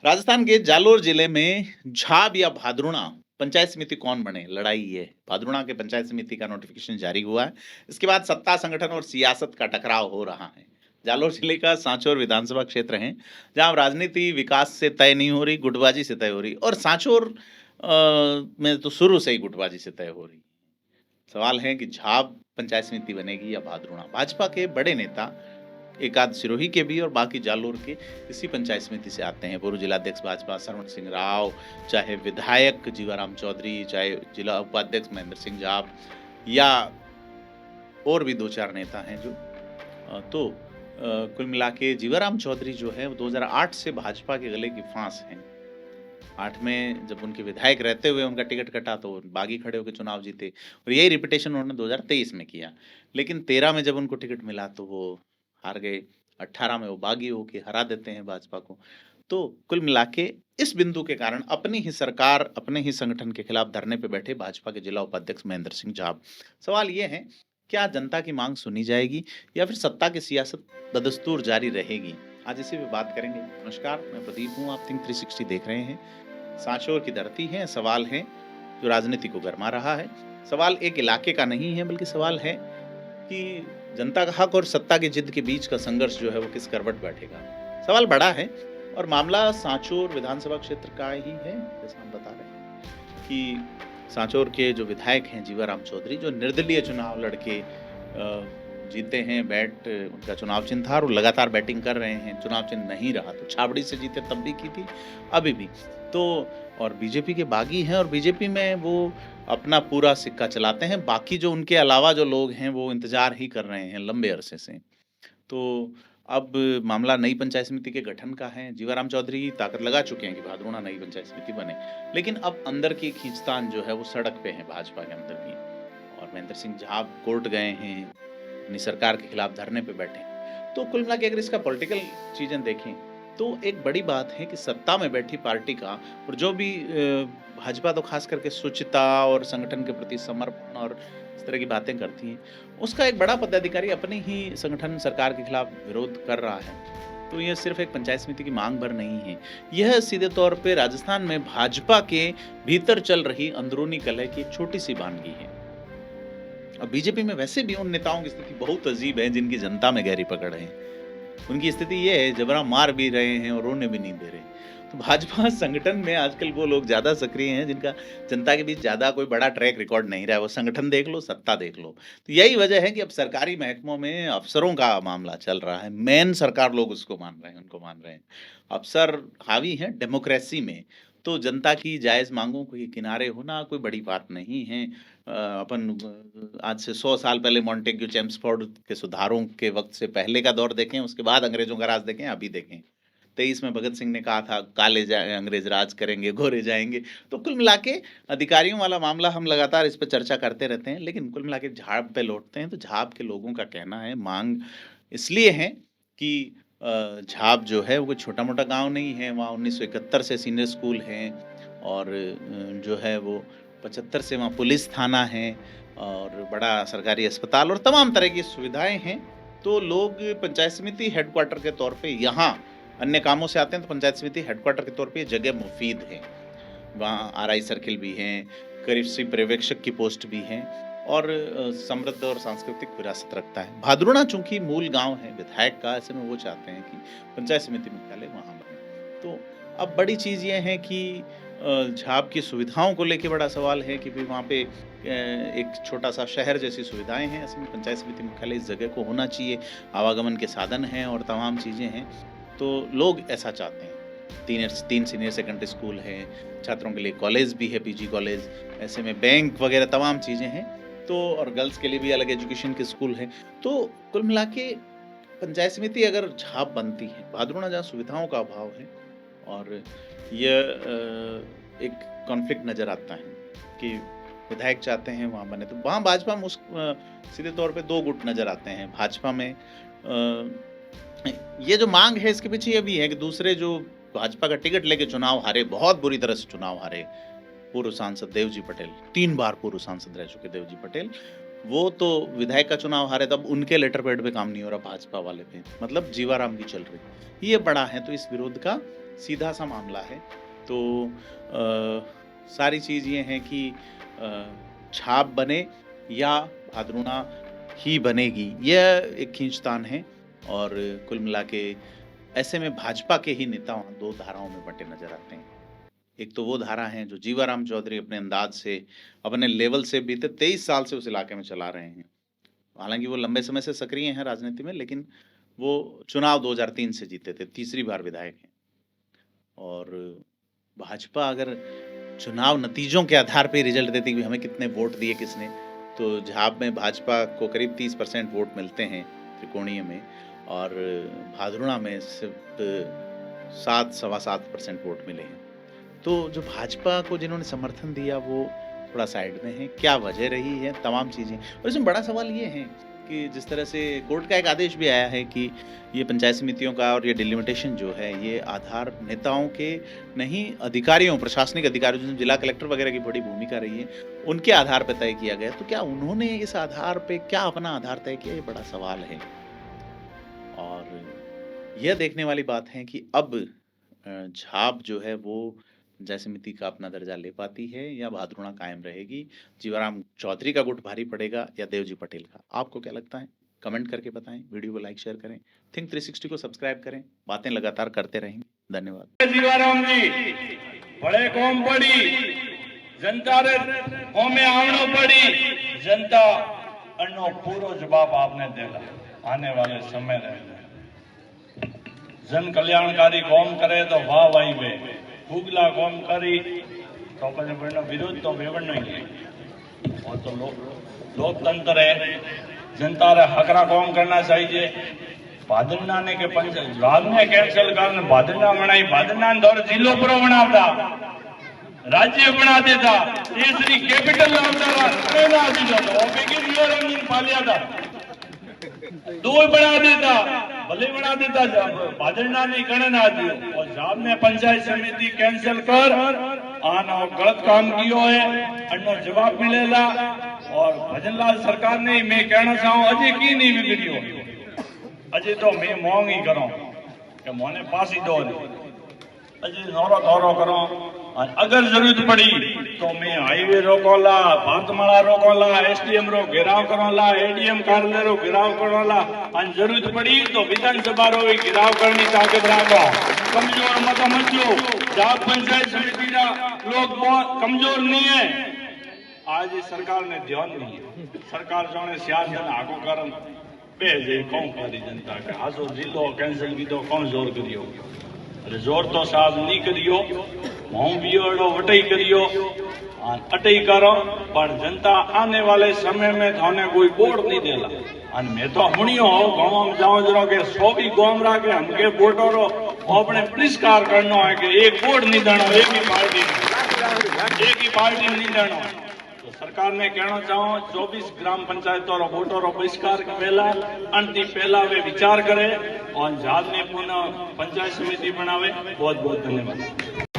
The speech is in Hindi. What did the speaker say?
राजस्थान के जालोर जिले में झाब या भादरुणा पंचायत समिति कौन बने, लड़ाई ये भादरुणा के पंचायत समिति का नोटिफिकेशन जारी हुआ है। इसके बाद सत्ता संगठन और सियासत का टकराव हो रहा है। जालोर जिले का सांचौर विधानसभा क्षेत्र है, जहां राजनीति विकास से तय नहीं हो रही, गुटबाजी से तय हो रही। और सांचौर में तो शुरू से ही गुटबाजी से तय हो रही। सवाल है कि झाब पंचायत समिति बनेगी या भादरुणा। भाजपा के बड़े नेता एकाध सिरोही के भी और बाकी जालोर के इसी पंचायत समिति से आते हैं। पूर्व जिलाध्यक्ष भाजपा सरवण सिंह राव, चाहे विधायक जीवाराम चौधरी, चाहे जिला उपाध्यक्ष महेंद्र सिंह जाप, या और भी दो चार नेता हैं जो कुल मिला के जीवाराम चौधरी जो है वो 2008 से भाजपा के गले की फांस है। 8 में जब उनके विधायक रहते हुए उनका टिकट कटा तो बागी खड़े होकर चुनाव जीते, और यही रिपीटेशन उन्होंने 2023 में किया। लेकिन 13 में जब उनको टिकट मिला तो वो हार गए। 18 में वो बागी होके हरा देते हैं भाजपा को। तो कुल मिला के इस बिंदु के कारण अपनी ही सरकार, अपने ही संगठन के खिलाफ धरने पे बैठे भाजपा के जिला उपाध्यक्ष महेंद्र सिंह झाब। सवाल ये है, क्या जनता की मांग सुनी जाएगी या फिर सत्ता की सियासत बदस्तूर जारी रहेगी? आज इसी पे बात करेंगे। नमस्कार, मैं प्रदीप हूँ, आप थिंक 360 देख रहे हैं। सांचौर की धरती है, सवाल है जो राजनीति को गरमा रहा है। सवाल एक इलाके का नहीं है, बल्कि सवाल है कि जनता का हक और सत्ता की जिद के बीच का संघर्ष जो है वो किस करवट बैठेगा। सवाल बड़ा है और मामला सांचौर विधानसभा क्षेत्र का ही है। जैसा हम बता रहे हैं कि सांचौर के जो विधायक हैं जीवाराम चौधरी, जो निर्दलीय चुनाव लड़के जीते हैं, उनका चुनाव चिन्ह था और लगातार बैटिंग कर रहे हैं। चुनाव चिन्ह नहीं रहा तो छाबड़ी से जीते, तब भी की थी, अभी भी तो। और बीजेपी के बागी हैं और बीजेपी में वो अपना पूरा सिक्का चलाते हैं। बाकी जो उनके अलावा जो लोग हैं वो इंतजार ही कर रहे हैं लंबे अरसे से। तो अब मामला नई पंचायत समिति के गठन का है। जीवाराम चौधरी ताकत लगा चुके हैं कि भादरुणा नई पंचायत समिति बने, लेकिन अब अंदर की खींचतान जो है वो सड़क पे है भाजपा के अंदर भी। और महेंद्र सिंह झाब कोर्ट गए हैं, अपनी सरकार के खिलाफ धरने पे बैठे हैं। तो कुल मिला के अगर इसका पॉलिटिकल चीजें देखें तो एक बड़ी बात है कि सत्ता में बैठी पार्टी का, और जो भी भाजपा तो खास करके शुचिता और संगठन के प्रति समर्पण और इस तरह की बातें करती है, उसका एक बड़ा पदाधिकारी अपने ही संगठन सरकार के खिलाफ विरोध कर रहा है। तो यह सिर्फ एक पंचायत समिति की मांग भर नहीं है, यह सीधे तौर पे राजस्थान में भाजपा के भीतर चल रही अंदरूनी कलह की एक छोटी सी बानगी है। अब बीजेपी में वैसे भी उन नेताओं की स्थिति बहुत अजीब है जिनकी जनता में गहरी पकड़ है। उनकी स्थिति ये है, जबरा मार भी रहे हैं और रोने भी नहीं दे रहे। तो भाजपा संगठन में आजकल वो लोग ज्यादा सक्रिय हैं जिनका जनता के बीच ज्यादा कोई बड़ा ट्रैक रिकॉर्ड नहीं रहा है। वो संगठन देख लो, सत्ता देख लो। तो यही वजह है कि अब सरकारी महकमों में अफसरों का मामला चल रहा है। मेन सरकार लोग उसको मान रहे हैं, उनको मान रहे हैं। अफसर हावी हैं डेमोक्रेसी में, तो जनता की जायज मांगों के किनारे होना कोई बड़ी बात नहीं है। अपन आज से 100 साल पहले मॉन्टेग्यू चेम्सफोर्ड के सुधारों के वक्त से पहले का दौर देखें, उसके बाद अंग्रेजों का राज देखें, अभी देखें। 23 में भगत सिंह ने कहा था काले अंग्रेज राज करेंगे, गोरे जाएंगे। तो कुल मिला के अधिकारियों वाला मामला हम लगातार इस पर चर्चा करते रहते हैं, लेकिन कुल मिला के झाब पे लौटते हैं। तो झाब के लोगों का कहना है, मांग इसलिए है कि झाब जो है वो कोई छोटा मोटा गांव नहीं है। वहाँ 1971 से सीनियर स्कूल है, और जो है वो 75 से वहाँ पुलिस थाना है, और बड़ा सरकारी अस्पताल और तमाम तरह की सुविधाएं हैं। तो लोग पंचायत समिति हेडक्वार्टर के तौर पे यहाँ अन्य कामों से आते हैं, तो पंचायत समिति हेडक्वार्टर के तौर पे जगह मुफीद है। वहाँ आरआई सर्किल भी है, कृषि पर्यवेक्षक की पोस्ट भी है, और समृद्ध और सांस्कृतिक विरासत रखता है। भादरुणा चूंकि मूल गांव है विधायक का, ऐसे में वो चाहते हैं कि पंचायत समिति मुख्यालय वहाँ बने। तो अब बड़ी चीज़ ये है कि झाब की सुविधाओं को लेके बड़ा सवाल है कि भाई वहाँ पे एक छोटा सा शहर जैसी सुविधाएं हैं, ऐसे में पंचायत समिति मुख्यालय इस जगह को होना चाहिए। आवागमन के साधन हैं और तमाम चीज़ें हैं, तो लोग ऐसा चाहते हैं। 3 सीनियर सेकेंडरी स्कूल है, छात्रों के लिए कॉलेज भी है, पीजी कॉलेज, ऐसे में बैंक वगैरह तमाम चीज़ें हैं। तो और गर्ल्स के लिए भी अलग एजुकेशन के स्कूल हैं। तो कुल मिला के पंचायत समिति अगर झाब बनती है, भादरुणा जहाँ सुविधाओं का अभाव है, और यह एक कॉन्फ्लिक्ट नज़र आता है कि विधायक चाहते हैं वहाँ बने, तो वहाँ भाजपा में सीधे तौर पे 2 गुट नज़र आते हैं। भाजपा में ये जो मांग है इसके पीछे ये भी है कि दूसरे जो भाजपा का टिकट लेके चुनाव हारे, बहुत बुरी तरह से चुनाव हारे, पूर्व सांसद देवजी पटेल, 3 बार पूर्व सांसद रह चुके देवजी पटेल, वो तो विधायक का चुनाव हारे, तब उनके लेटर पैड पे काम नहीं हो रहा भाजपा वाले पे, मतलब जीवाराम की चल रही। ये बड़ा है, तो इस विरोध का सीधा सा मामला है। तो सारी चीज़ ये है कि छाप बने या भाद्रुणा ही बनेगी, यह एक खींचतान है। और कुल मिला के ऐसे में भाजपा के ही नेता वहाँ दो धाराओं में बंटे नजर आते हैं। एक तो वो धारा है जो जीवाराम चौधरी अपने अंदाज से, अपने लेवल से बीते 23 साल से उस इलाके में चला रहे हैं। हालांकि वो लंबे समय से सक्रिय हैं राजनीति में, लेकिन वो चुनाव 2003 से जीते थे, तीसरी बार विधायक हैं। और भाजपा अगर चुनाव नतीजों के आधार पर रिजल्ट देती कि हमें कितने वोट दिए किसने, तो झाब में भाजपा को करीब 30% वोट मिलते हैं त्रिकोणीय में, और भाद्रुणा में सिर्फ 7-7.25% वोट मिले हैं। तो जो भाजपा को जिन्होंने समर्थन दिया वो थोड़ा साइड में है, क्या वजह रही है, तमाम चीज़ें। और इसमें बड़ा सवाल ये है कि जिस तरह से कोर्ट का एक आदेश भी आया है कि ये पंचायत समितियों का और ये डिलिमिटेशन जो है ये आधार नेताओं के नहीं, अधिकारियों, प्रशासनिक अधिकारियों, जिसमें जिला कलेक्टर वगैरह की बड़ी भूमिका रही है, उनके आधार पर तय किया गया। तो क्या उन्होंने इस आधार पे क्या अपना आधार तय किया, ये बड़ा सवाल है। और यह देखने वाली बात है कि अब झाब जो है वो पंचायत समिति का अपना दर्जा ले पाती है या भाद्रुणा कायम रहेगी, जीवाराम चौधरी का गुट भारी पड़ेगा या देवजी पटेल का। आपको क्या लगता है, कमेंट करके बताएं, वीडियो को लाइक शेयर करें, थिंक 360 को सब्सक्राइब करें, बातें लगातार करते रहेंगे। धन्यवाद। जीवाराम जी बड़े कौम पड़ी, जनता रे कौम में आवनो पड़ी, जनता अन्नो पूरा जवाब आपने देगा आने वाले समय में। जन कल्याणकारी कौम करे तो वाह वाही वे, भूगला कौम करी तो अपने विरोध तो बेवड़ना ही है। और तो लोकतंत्र है, जनता रे हकरा कौम करना चाहिए। भादरना ने के पंचायत ने कैंसिल कर भादरना बनाई, भादरना दौर जिलो पर बनावता, राज्य बना देता, तीसरी कैपिटल लावता, जिलो तो पालिया था, दो बना देता, भले बना देता, भादरना नहीं करना दियो। और जाब ने पंचायत समिति कैंसिल कर आना गलत काम कियो है, अन्नो जवाब मिलेगा। और भजनलाल सरकार ने मैं कहना चाहूं अजय की नहीं बिगड़ियो, अजय तो मैं मोंग ही करो कि मोने पास ही दो, अजय नौरो दौरो करो। अगर जरूरत पड़ी तो मैं हाईवे रोकोला, भातमाला रोकोला, एसडीएम रो घेराव करोला, एडीएम कार्यालय रो घेराव करोला, और जरूरत पड़ी तो विधानसभा रो घेराव करनी ताकत राखो। कमजोर मत समझो, जाब पंचायत समिति ना लोग कमजोर नहीं है। आज सरकार ने ध्यान नहीं है, सरकार जाने सियासत आगो करम बेजे कौन करी जनता के आजो जिलो कैंसिल की तो कौन जोर करियो, अरे जोर तो साहब नहीं करियो, हूं भी वटई करियो, अटई करो, पर जनता आने वाले समय में थाने कोई वोट नहीं देला। और मैं तो हूणियो गाँव में जाओ जरो के 100 भी गाँव राखे हमके वोटो रो अपने पुरस्कार करना है कि एक वोट नहीं देना, एक ही पार्टी नहीं देना। तो सरकार ने कहना चाहो 24 ग्राम पंचायतों रो वोटो रो बहिष्कार पहला अंति पहला वे विचार करे और झाब ने पुनः पंचायत समिति बनावे। बहुत बहुत धन्यवाद।